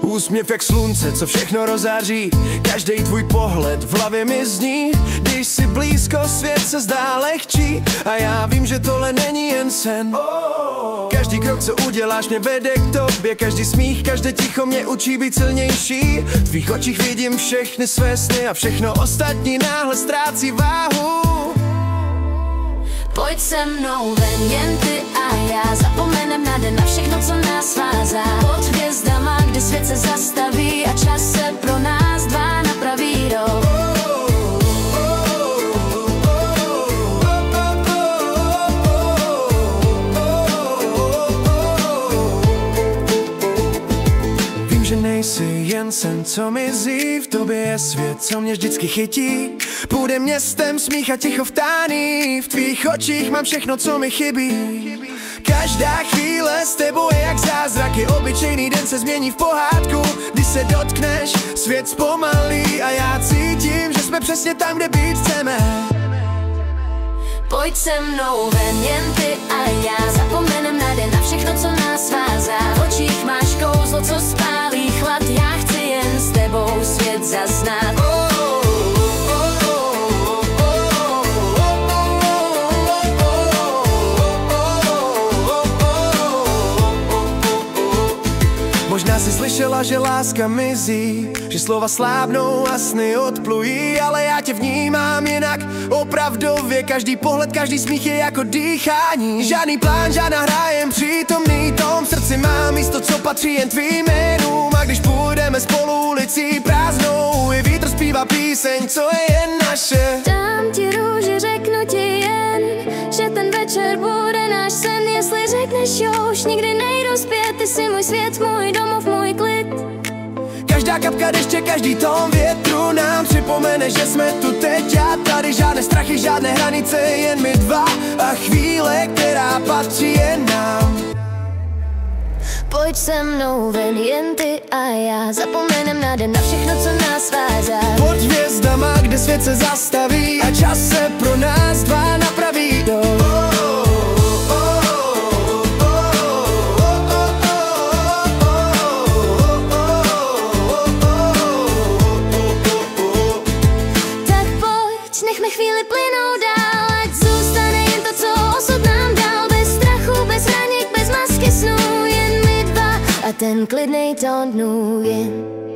Úsměv jak slunce, co všechno rozáří. Každý tvůj pohled v hlavě mi zní. Když si blízko, svět se zdá lehčí. A já vím, že tohle není jen sen. Každý krok, co uděláš, mě vede k tobě. Každý smích, každé ticho mě učí být silnější. V tvých očích vidím všechny své sny a všechno ostatní náhle ztrácí váhu. Pojď se mnou ven, jen ty a já. Zapomenem na den, na všechno, co nás vázá. Pod hvězdama, kde svět se zastaví a čas se pro nás dva napraví rok. Vím, že nejsi jen sen, co mizí. V tobě je svět, co mě vždycky chytí. Půjde městem, smích a ticho vtání. V tvých očích mám všechno, co mi chybí. Každá chvíle s tebou je jak zázraky. Obyčejný den se změní v pohádku. Když se dotkneš, svět zpomalí. A já cítím, že jsme přesně tam, kde být chceme. Pojď se mnou ven, jen ty a já. Zapomenem na den, na všechno, co nás vázá. V očích máš kouzlo, co spálí chlad. Já chci jen s tebou svět zaznat. Možná jsi slyšela, že láska mizí, že slova slábnou a sny odplují, ale já tě vnímám jinak, opravdově. Každý pohled, každý smích je jako dýchání. Žádný plán, žádná hra, jen přítomný tom. V srdci mám místo, co patří jen tvým jménům. A když půjdeme spolu ulicí prázdnou, i vítr zpívá píseň, co je jen naše. Dám ti růži, řeknu ti jen, že ten večer bude náš sen. Jestli řekneš jo, už nikdy nejdu zpět. Ty jsi můj svět, můj domov, můj klid. Každá kapka deště, každý tón větru nám připomene, že jsme tu teď a tady. Žádné strachy, žádné hranice, jen my dva a chvíle, která patří jen nám. Pojď se mnou ven, jen ty a já. Zapomenem na den, na všechno, co nás vázá. Pod hvězdama, kde svět se zastaví a čas se pro nás dva napraví. Nechme chvíli plynout dál, ať zůstane jen to, co osud nám dal. Bez strachu, bez hraněk, bez masky snů, jen my dva a ten klidnej tón dnů jen.